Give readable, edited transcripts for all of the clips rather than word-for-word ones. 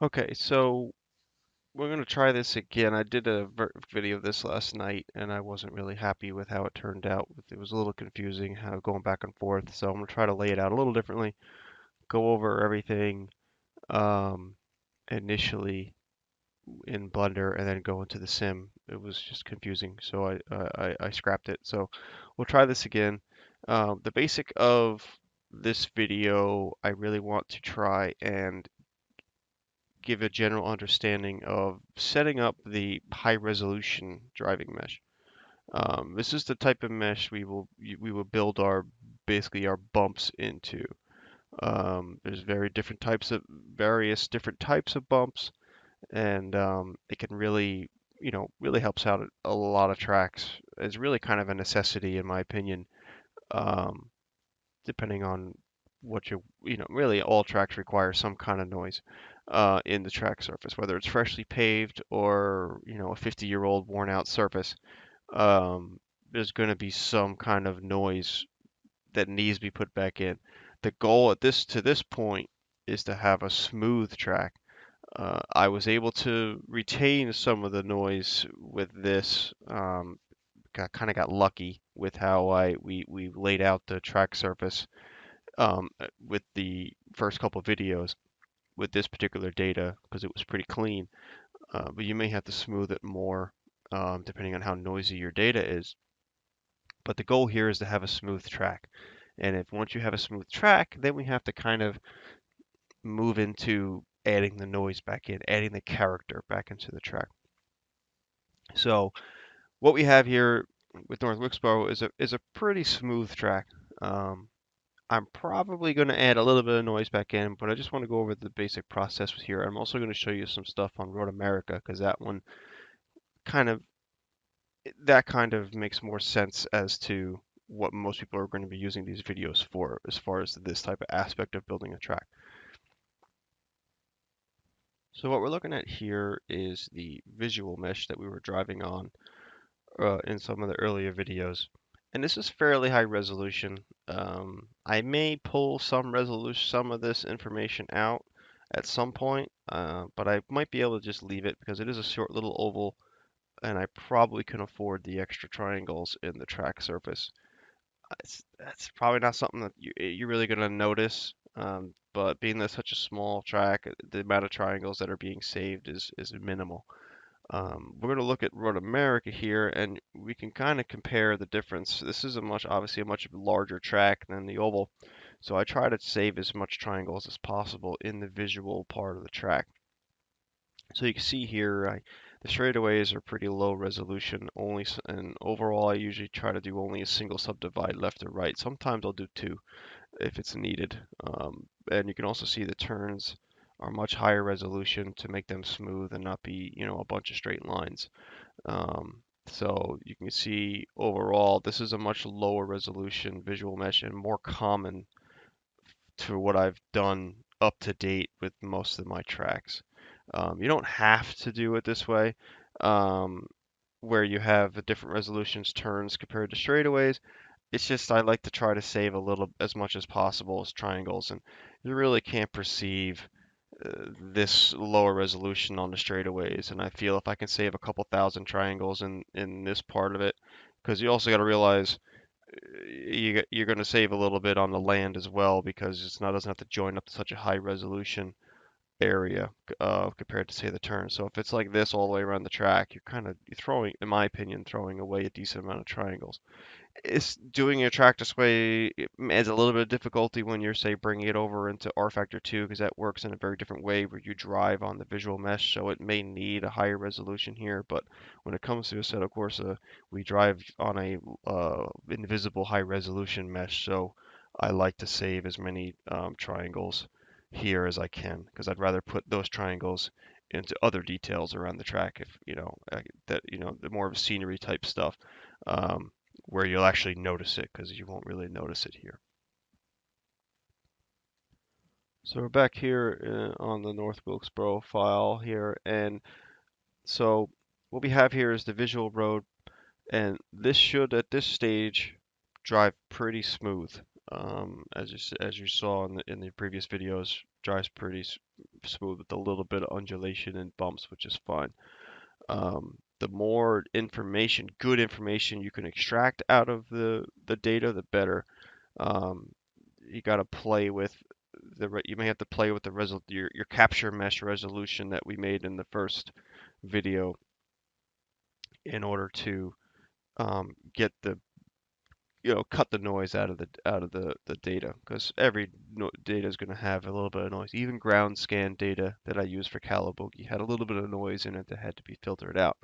Okay, so we're going to try this again. I did a video of this last night and I wasn't really happy with how it turned out. It was a little confusing how going back and forth. So I'm going to try to lay it out a little differently, go over everything um, initially in Blender and then go into the sim. It was just confusing, so I scrapped it. So we'll try this again. The basic of this video, I really want to try and give a general understanding of setting up the high resolution driving mesh. This is the type of mesh we will build our basically our bumps into. There's various different types of bumps, and it can really, really helps out a lot of tracks. It's really kind of a necessity in my opinion, um, depending on really all tracks require some kind of noise in the track surface, whether it's freshly paved or, a 50-year-old worn out surface. Um, there's going to be some kind of noise that needs to be put back in. The goal to this point is to have a smooth track. I was able to retain some of the noise with this. Kind of got lucky with how we laid out the track surface with the first couple videos with this particular data because it was pretty clean. But you may have to smooth it more depending on how noisy your data is. But the goal here is to have a smooth track. And if once you have a smooth track, then we have to kind of move into adding the noise back in, adding the character back into the track. So what we have here with North Wilkesboro is a pretty smooth track. Um, I'm probably going to add a little bit of noise back in, but I just want to go over the basic process here. I'm also going to show you some stuff on Road America because kind of that kind of makes more sense as to what most people are going to be using these videos for as far as this type of aspect of building a track. So what we're looking at here is the visual mesh that we were driving on in some of the earlier videos. And this is fairly high resolution. I may pull some of this information out at some point, but I might be able to just leave it because it is a short little oval, and I probably can afford the extra triangles in the track surface. That's probably not something that you're really going to notice, but being that such a small track, the amount of triangles that are being saved is minimal. We're going to look at Road America here, and we can kind of compare the difference. This is obviously a much larger track than the oval, so I try to save as much triangles as possible in the visual part of the track. So you can see here, the straightaways are pretty low resolution, and overall I usually try to do only a single subdivide left or right. Sometimes I'll do two if it's needed. And you can also see the turns are much higher resolution to make them smooth and not be, a bunch of straight lines. So you can see overall, this is a much lower resolution visual mesh and more common to what I've done up to date with most of my tracks. You don't have to do it this way, um, where you have the different resolutions turns compared to straightaways. It's just I like to try to save a little as much as possible as triangles, and you really can't perceive this lower resolution on the straightaways. And I feel if I can save a couple thousand triangles in this part of it, because you also got to realize you're going to save a little bit on the land as well because it's not doesn't have to join up to such a high resolution area compared to say the turn. So if it's like this all the way around the track, you're throwing, in my opinion, throwing away a decent amount of triangles. It's doing a track this way it adds a little bit of difficulty when you're say bringing it over into R factor 2 because that works in a very different way where you drive on the visual mesh, so it may need a higher resolution here. But when it comes to Assetto Corsa, we drive on a invisible high resolution mesh, so I like to save as many triangles here as I can because I'd rather put those triangles into other details around the track if the more of a scenery type stuff. Um, where you'll actually notice it because you won't really notice it here. So we're back here on the North Wilkesboro file here, and so what we have here is the visual road, and this should at this stage drive pretty smooth. As you saw in the previous videos, drives smooth with a little bit of undulation and bumps, which is fine. The more information, good information you can extract out of the data, the better. Um, you got to play with you may have to play with your capture mesh resolution that we made in the first video in order to get the cut the noise out of the data, because every data is going to have a little bit of noise. Even ground scan data that I use for Calibogie had a little bit of noise in it that had to be filtered out.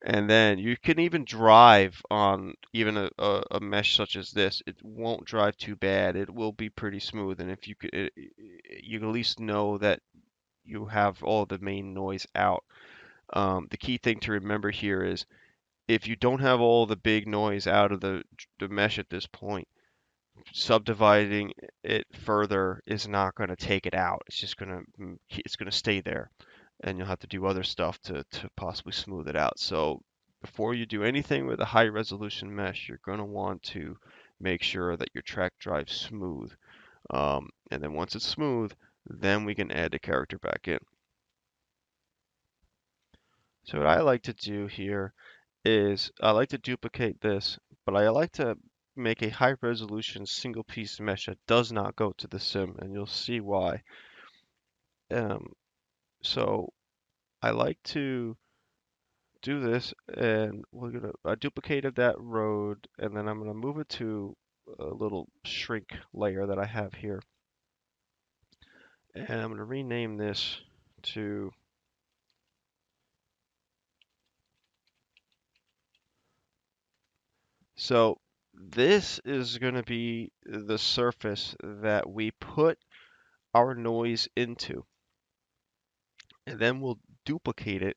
And then you can even drive on even a mesh such as this. It won't drive too bad. It will be pretty smooth. And if you could, you at least know that you have all the main noise out. The key thing to remember here is if you don't have all the big noise out of the mesh at this point, subdividing it further is not going to take it out. It's just it's going to stay there, and you'll have to do other stuff to possibly smooth it out. So before you do anything with a high resolution mesh, you're going to want to make sure that your track drives smooth. And then once it's smooth, then we can add the character back in. So what I like to do here is I like to duplicate this, but I like to make a high resolution single piece mesh that does not go to the sim, and you'll see why. Um, so I like to do this, and I duplicated that road, and then I'm gonna move it to a little shrink layer that I have here, and I'm gonna rename this to so this is going to be the surface that we put our noise into, and then we'll duplicate it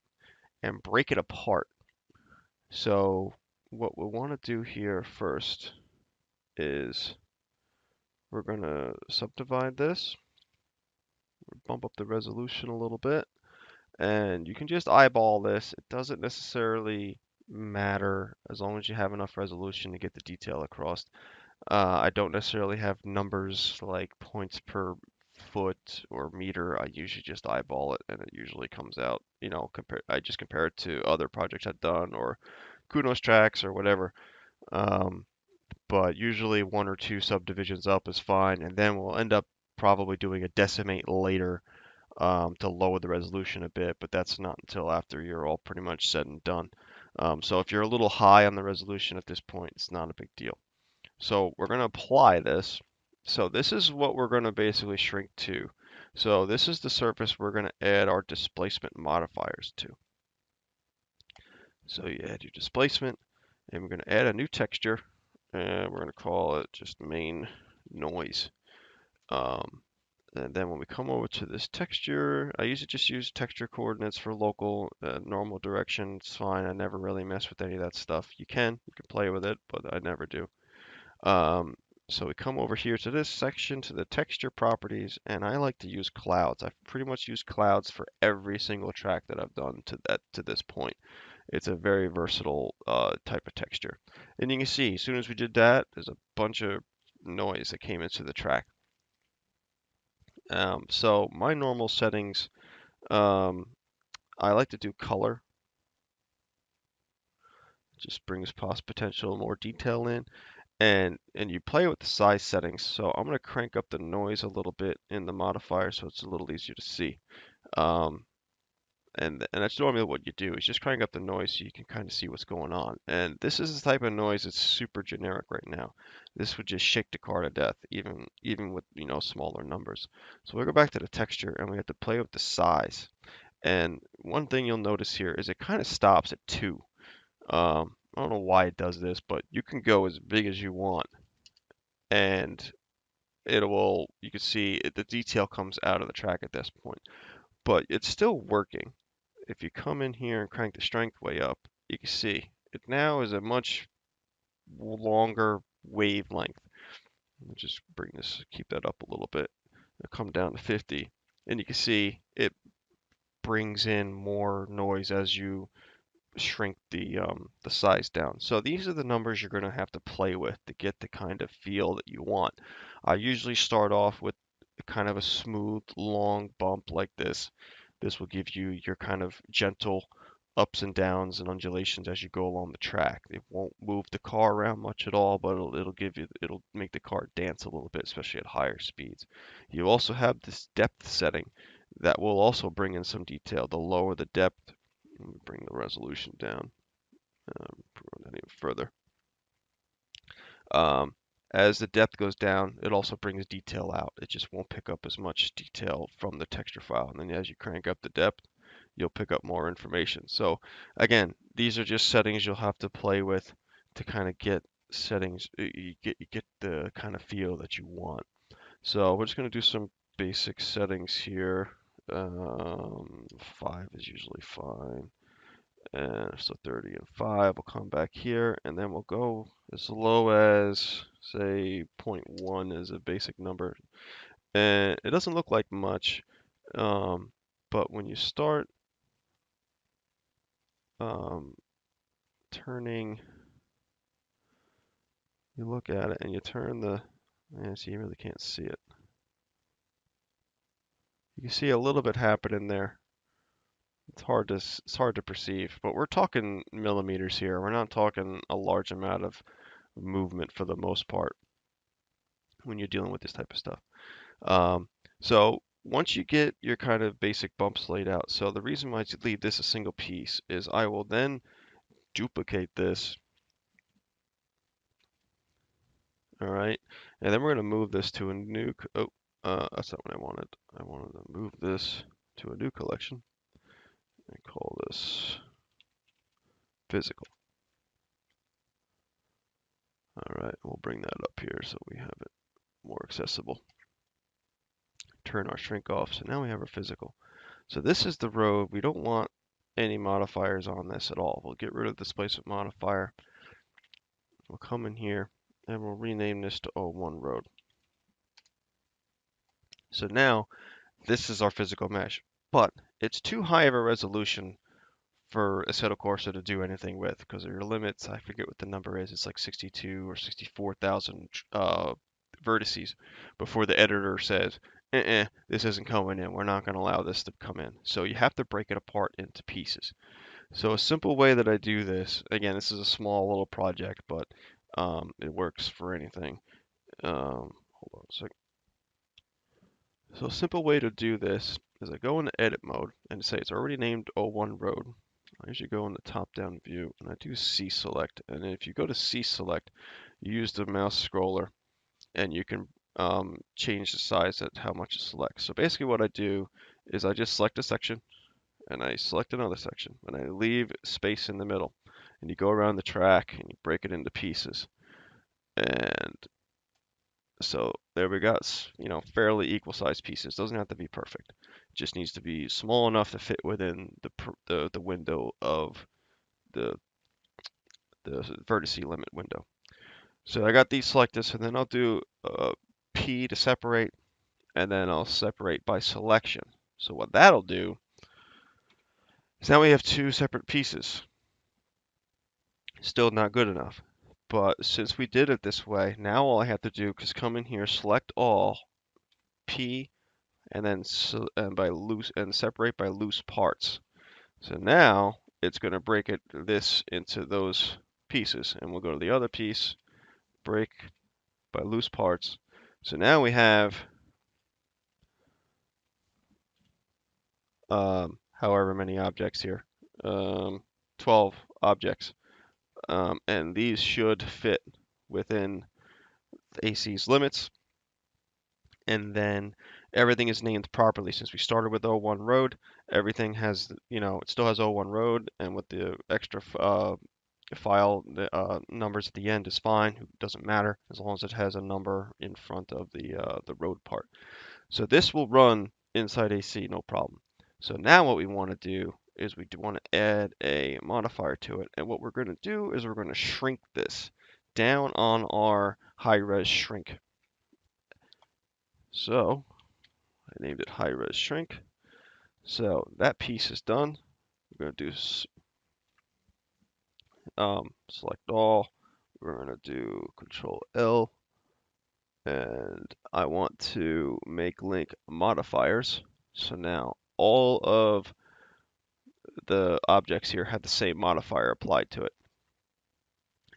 and break it apart. So what we want to do here first is we're going to subdivide this, bump up the resolution a little bit, and you can just eyeball this. It doesn't necessarily matter as long as you have enough resolution to get the detail across. I don't necessarily have numbers like points per foot or meter. I usually just eyeball it, and it usually comes out. I just compare it to other projects I've done or Kunos tracks or whatever. Um, but usually one or two subdivisions up is fine, and then we'll end up probably doing a decimate later to lower the resolution a bit, but that's not until after you're all pretty much said and done. So if you're a little high on the resolution at this point, it's not a big deal. So we're going to apply this. So this is what we're going to basically shrink to. So this is the surface we're going to add our displacement modifiers to. So you add your displacement, and we're going to add a new texture, and we're going to call it just main noise. And then when we come over to this texture, I usually just use texture coordinates for local, normal direction. It's fine. I never really mess with any of that stuff. You can play with it, but I never do. Um, so we come over here to this section, to the texture properties, and I like to use clouds. I've pretty much used clouds for every single track that I've done to this point. It's a very versatile type of texture. And you can see, as soon as we did that, there's a bunch of noise that came into the track. So my normal settings, um, I like to do color. It just brings past potential more detail in. And you play with the size settings. So I'm going to crank up the noise a little bit in the modifier so it's a little easier to see. And that's normally what you do is just crank up the noise so you can kind of see what's going on. And this is the type of noise that's super generic right now. This would just shake the car to death, even with smaller numbers. So we'll go back to the texture and we have to play with the size. And one thing you'll notice here is it kind of stops at 2. I don't know why it does this, but you can go as big as you want, and you can see the detail comes out of the track at this point, but it's still working. If you come in here and crank the strength way up, you can see it now is a much longer wavelength. Let me just keep that up a little bit. It'll come down to 50, and you can see it brings in more noise as you shrink the size down. So these are the numbers you're going to have to play with to get the kind of feel that you want. I usually start off with kind of a smooth, long bump like this will give you your kind of gentle ups and downs and undulations as you go along the track. It won't move the car around much at all, but it'll make the car dance a little bit, especially at higher speeds. You also have this depth setting that will also bring in some detail. The lower the depth, let me bring the resolution down, even further. Um, as the depth goes down, it also brings detail out. It just won't pick up as much detail from the texture file. And then as you crank up the depth, you'll pick up more information. So again, these are just settings you'll have to play with to kind of get settings, you get the kind of feel that you want. So we're just going to do some basic settings here. 5 is usually fine. And so 30 and 5 will come back here, and then we'll go as low as, say, 0.1 is a basic number. And it doesn't look like much, but when you start turning, you look at it and you turn see, you really can't see it. You can see a little bit happening there. It's hard to perceive, but we're talking millimeters here. We're not talking a large amount of movement for the most part when you're dealing with this type of stuff. So once you get your kind of basic bumps laid out, so the reason why I leave this a single piece is I will then duplicate this. All right, and then we're going to move this to a new, that's not what I wanted. I wanted to move this to a new collection and call this physical. All right, we'll bring that up here so we have it more accessible. Turn our shrink off, so now we have our physical. So this is the road. We don't want any modifiers on this at all. We'll get rid of the displacement modifier. We'll come in here and we'll rename this to 01 road. So now this is our physical mesh, but it's too high of a resolution for Assetto Corsa to do anything with because of your limits. I forget what the number is. It's like 62 or 64,000 vertices before the editor says, this isn't coming in. We're not going to allow this to come in. So you have to break it apart into pieces. So a simple way that I do this, again, this is a small little project, but it works for anything. Hold on a second. So a simple way to do this is I go into edit mode and say it's already named 01 road. I usually go in the top-down view and I do C select. And if you go to C select, you use the mouse scroller and you can change the size at how much it selects. So basically what I do is I just select a section and I select another section and I leave space in the middle. And you go around the track and you break it into pieces. And so there we go. It's, fairly equal sized pieces. Doesn't have to be perfect. It just needs to be small enough to fit within the window of the vertice limit window. So I got these selected, so then I'll do P to separate, and then I'll separate by selection. So what that'll do is now we have two separate pieces. Still not good enough. But since we did it this way, now all I have to do is come in here, select all, P, and then separate by loose parts. So now it's going to break this into those pieces, and we'll go to the other piece, break by loose parts. So now we have however many objects here, 12 objects, and these should fit within AC's limits. And then everything is named properly. Since we started with 01 road, everything has, it still has 01 road, and with the extra file numbers at the end is fine. It doesn't matter as long as it has a number in front of the road part. So this will run inside AC, no problem. So now what we want to do is we want to add a modifier to it. And what we're going to do is we're going to shrink this down on our high-res shrink. So I named it high-res shrink. So that piece is done. We're going to do select all. We're going to do Control L. and I want to make link modifiers. So now all of the objects here have the same modifier applied to it,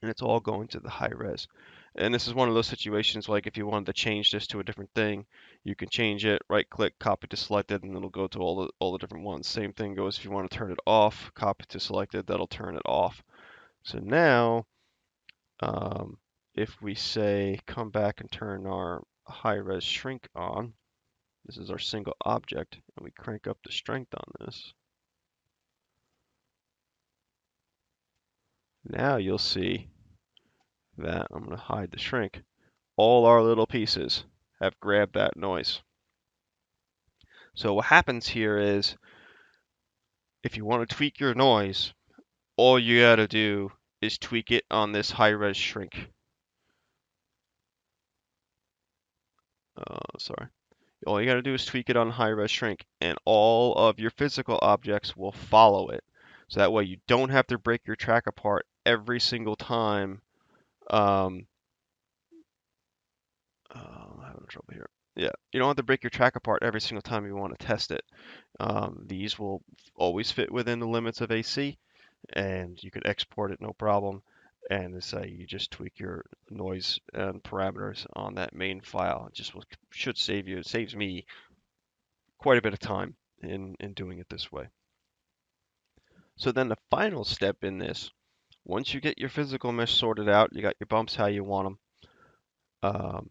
and it's all going to the high res. And this is one of those situations like if you wanted to change this to a different thing, you can change it, right click, copy to selected, and it'll go to all the different ones. Same thing goes if you want to turn it off, copy to selected, that'll turn it off. So now, if we say come back and turn our high res shrink on, this is our single object, and we crank up the strength on this. Now you'll see that I'm going to hide the shrink. All our little pieces have grabbed that noise. So what happens here is if you want to tweak your noise, all you got to do is tweak it on this high res shrink. Sorry. All you got to do is tweak it on high res shrink, and all of your physical objects will follow it. So that way you don't have to break your track apart every single time. I'm having trouble here. Yeah, you don't have to break your track apart every single time you want to test it. These will always fit within the limits of AC, and you could export it no problem. And say you just tweak your noise and parameters on that main file. It just should save you. It saves me quite a bit of time in doing it this way. So then the final step in this, once you get your physical mesh sorted out, you got your bumps how you want them.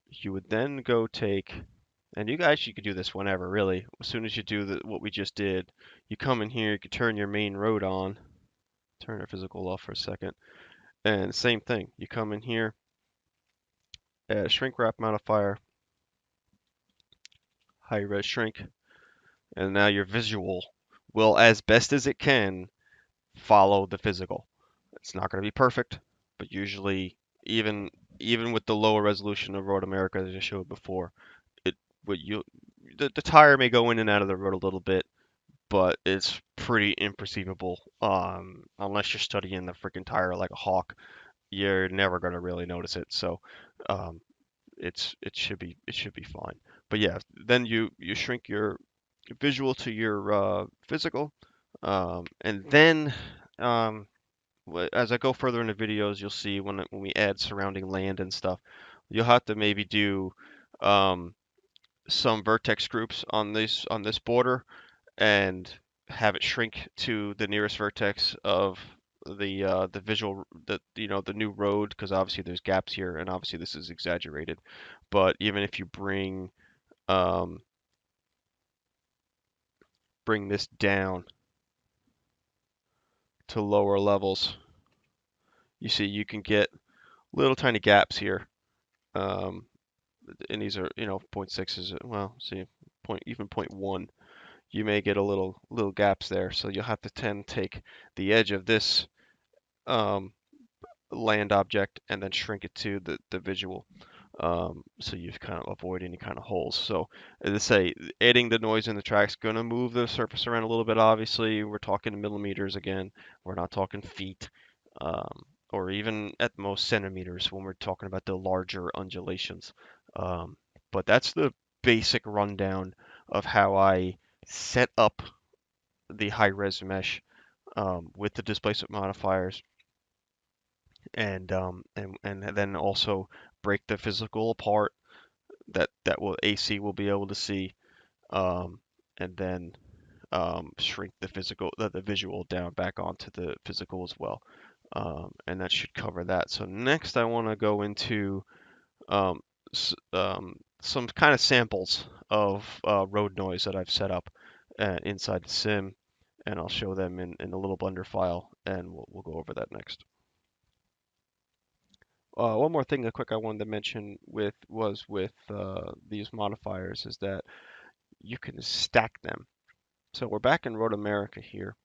You would then go take, and you guys, you could do this whenever, really. As soon as you do what we just did, you come in here, you can turn your main road on, turn our physical off for a second, and same thing. You come in here, add a shrink wrap modifier, high res shrink, and now your visual will, as best as it can, follow the physical. It's not going to be perfect, but usually, even even with the lower resolution of Road America that I showed before, it would you the tire may go in and out of the road a little bit, but it's pretty imperceivable. Unless you're studying the freaking tire like a hawk, you're never gonna really notice it. So, um, it should be fine. But yeah, then you shrink your visual to your physical, and then as I go further into videos, you'll see when we add surrounding land and stuff, you'll have to maybe do um, some vertex groups on this border and have it shrink to the nearest vertex of the visual the new road, because obviously there's gaps here and obviously this is exaggerated. But even if you um, bring this down to lower levels, you see you can get little tiny gaps here. Um, and these are, 0.6 is, well, see, even 0.1, you may get a little gaps there. So you'll have to take the edge of this um, land object and then shrink it to the visual. So you kind of avoid any kind of holes. So as I say, adding the noise in the track's going to move the surface around a little bit. Obviously, we're talking millimeters again. We're not talking feet, or even at most centimeters when we're talking about the larger undulations. Um, but that's the basic rundown of how I set up the high-res mesh with the displacement modifiers, and then also break the physical apart that will AC will be able to see, um, and then shrink the visual down back onto the physical as well, and that should cover that. So next, I want to go into um, some kind of samples of road noise that I've set up inside the sim, and I'll show them in a little Blender file, and we'll go over that next. One more thing, quick, I wanted to mention with these modifiers is that you can stack them. So we're back in Road America here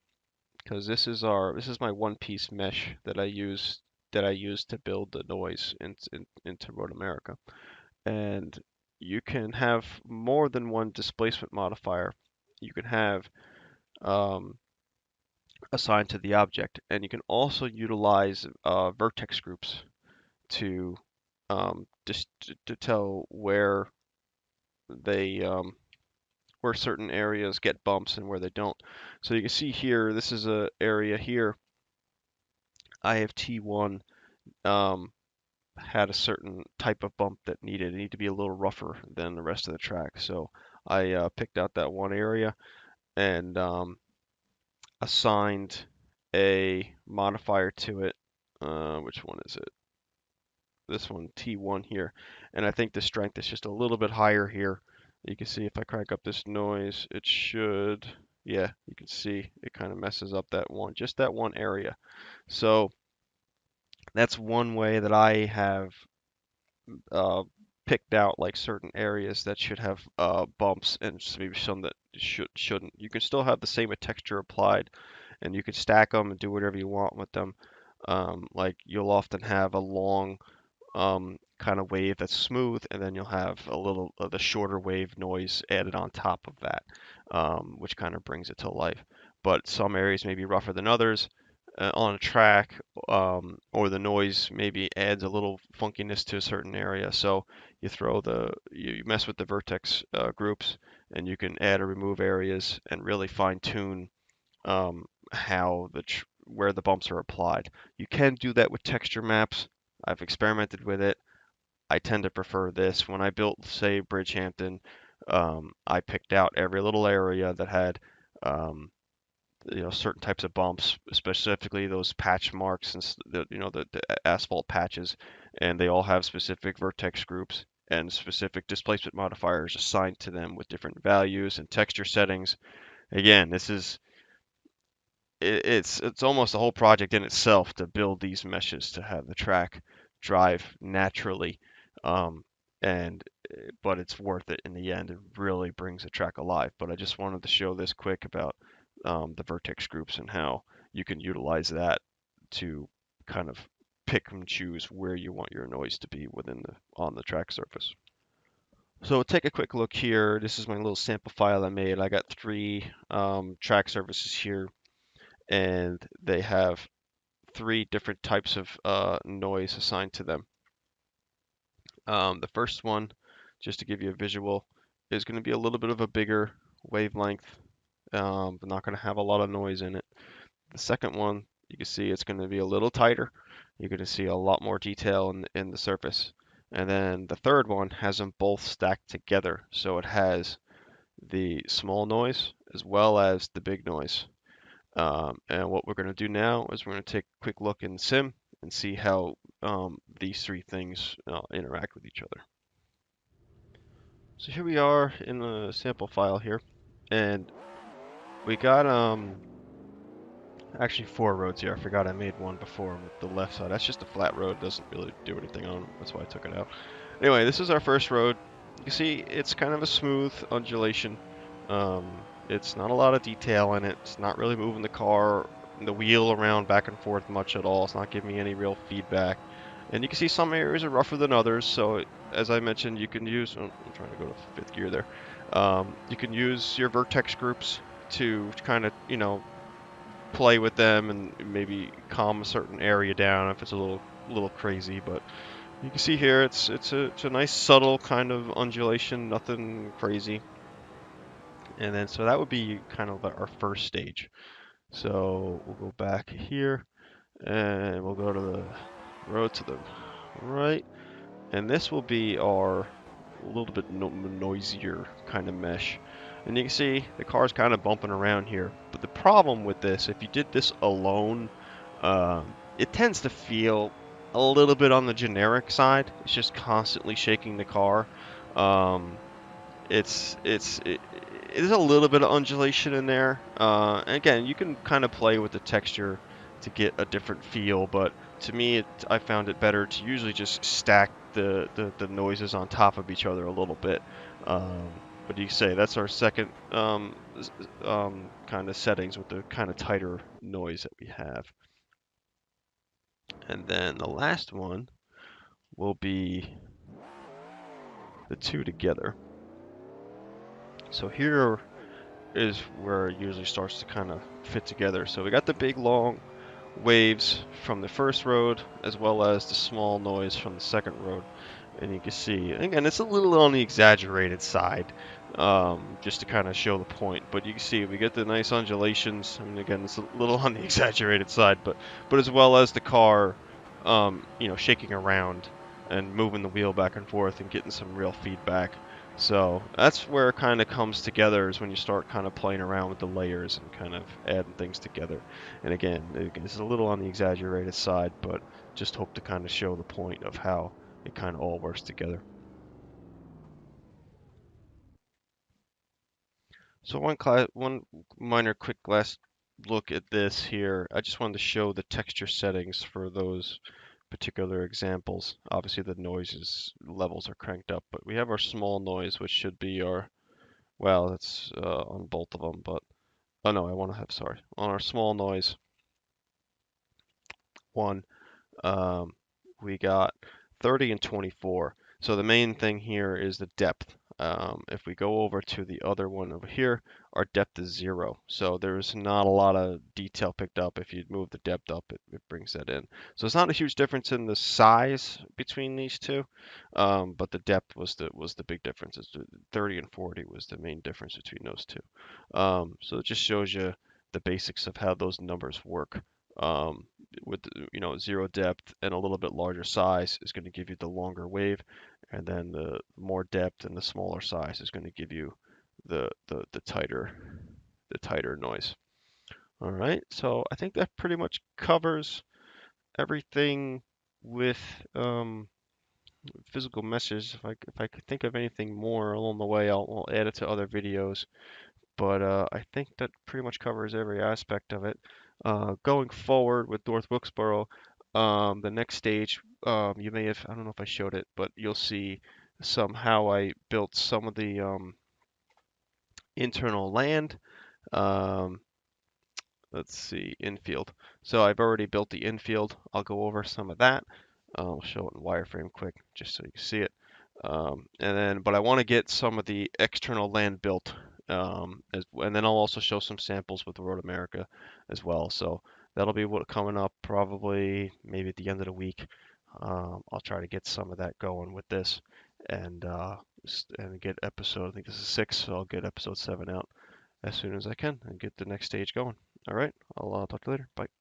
because this is my one-piece mesh that I use to build the noise into Road America, and you can have more than one displacement modifier. You can have um, assigned to the object, and you can also utilize vertex groups to just to tell where they where certain areas get bumps and where they don't. So you can see here, this is a area here. I have T1 um, had a certain type of bump that needed to be a little rougher than the rest of the track. So I picked out that one area and assigned a modifier to it. Which one is it? This one, T1 here. And I think the strength is just a little bit higher here. You can see if I crank up this noise, it should, yeah, you can see it kind of messes up that one, just that one area. So that's one way that I have uh, picked out like certain areas that should have bumps and maybe some that shouldn't. You can still have the same texture applied, and you can stack them and do whatever you want with them. Like you'll often have a long kind of wave that's smooth, and then you'll have a little of the shorter wave noise added on top of that, which kind of brings it to life. But some areas may be rougher than others on a track, or the noise maybe adds a little funkiness to a certain area. So you mess with the vertex groups, and you can add or remove areas and really fine tune how where the bumps are applied. You can do that with texture maps. I've experimented with it. I tend to prefer this. When I built, say, Bridgehampton, I picked out every little area that had, certain types of bumps, specifically those patch marks and the asphalt patches, and they all have specific vertex groups and specific displacement modifiers assigned to them with different values and texture settings. Again, it's almost a whole project in itself to build these meshes to have the track drive naturally, um, and but it's worth it in the end. It really brings the track alive. But I just wanted to show this quick about the vertex groups and how you can utilize that to kind of pick and choose where you want your noise to be on the track surface. So take a quick look here. This is my little sample file I made. I got three track surfaces here, and they have three different types of noise assigned to them. The first one, just to give you a visual, is going to be a little bit of a bigger wavelength, but not going to have a lot of noise in it. The second one, you can see it's going to be a little tighter. You're going to see a lot more detail in the surface. And then the third one has them both stacked together. So it has the small noise as well as the big noise. And what we're going to do now is we're going to take a quick look in Sim and see how these three things interact with each other. So here we are in the sample file here, and we got actually four roads here. I forgot I made one before with the left side. That's just a flat road, doesn't really do anything on it. That's why I took it out. Anyway, this is our first road. You see, it's kind of a smooth undulation. It's not a lot of detail in it. It's not really moving the wheel around back and forth much at all. It's not giving me any real feedback. And you can see some areas are rougher than others. So as I mentioned, you can use, I'm trying to go to fifth gear there. You can use your vertex groups to kind of, play with them and maybe calm a certain area down if it's a little crazy. But you can see here it's a nice subtle kind of undulation, nothing crazy. And then so that would be kind of our first stage. So we'll go back here and we'll go to the road to the right, and this will be our a little bit noisier kind of mesh. And you can see the car's kind of bumping around here. But the problem with this, if you did this alone, it tends to feel a little bit on the generic side. It's just constantly shaking the car. It is a little bit of undulation in there. And again, you can kind of play with the texture to get a different feel, but to me, I found it better to usually just stack the noises on top of each other a little bit. But you say that's our second kind of settings with the kind of tighter noise that we have. And then the last one will be the two together. So here is where it usually starts to kind of fit together. So we got the big long waves from the first road as well as the small noise from the second road. And you can see, again, it's a little on the exaggerated side, just to kind of show the point. But you can see we get the nice undulations. I mean, again, it's a little on the exaggerated side, but as well as the car, shaking around and moving the wheel back and forth and getting some real feedback. So that's where it kind of comes together, is when you start kind of playing around with the layers and kind of adding things together. And again, it's a little on the exaggerated side, but just hope to kind of show the point of how it kind of all works together. So one minor quick last look at this here. I just wanted to show the texture settings for those particular examples. Obviously the noises levels are cranked up, but we have our small noise, which should be our, well, that's on both of them, but, oh no, I want to have, sorry, on our small noise one, um, we got 30 and 24. So the main thing here is the depth. If we go over to the other one over here, our depth is 0. So there's not a lot of detail picked up. If you move the depth up, it brings that in. So it's not a huge difference in the size between these two, but the depth was the big difference. 30 and 40 was the main difference between those two. So it just shows you the basics of how those numbers work. Um, with, 0 depth and a little bit larger size is going to give you the longer wave, and then the more depth and the smaller size is going to give you the tighter noise. All right, so I think that pretty much covers everything with um, physical meshes. If I could think of anything more along the way, I'll add it to other videos. But I think that pretty much covers every aspect of it. Going forward with North Wilkesboro, the next stage, you may have, I don't know if I showed it, but you'll see how I built some of the internal land. Um, let's see, infield. So I've already built the infield. I'll go over some of that. I'll show it in wireframe quick, just so you can see it. But I want to get some of the external land built, and then I'll also show some samples with Road America as well. So that'll be what coming up probably maybe at the end of the week. I'll try to get some of that going with this, and get episode. I think this is 6, so I'll get episode 7 out as soon as I can and get the next stage going. All right, I'll talk to you later. Bye.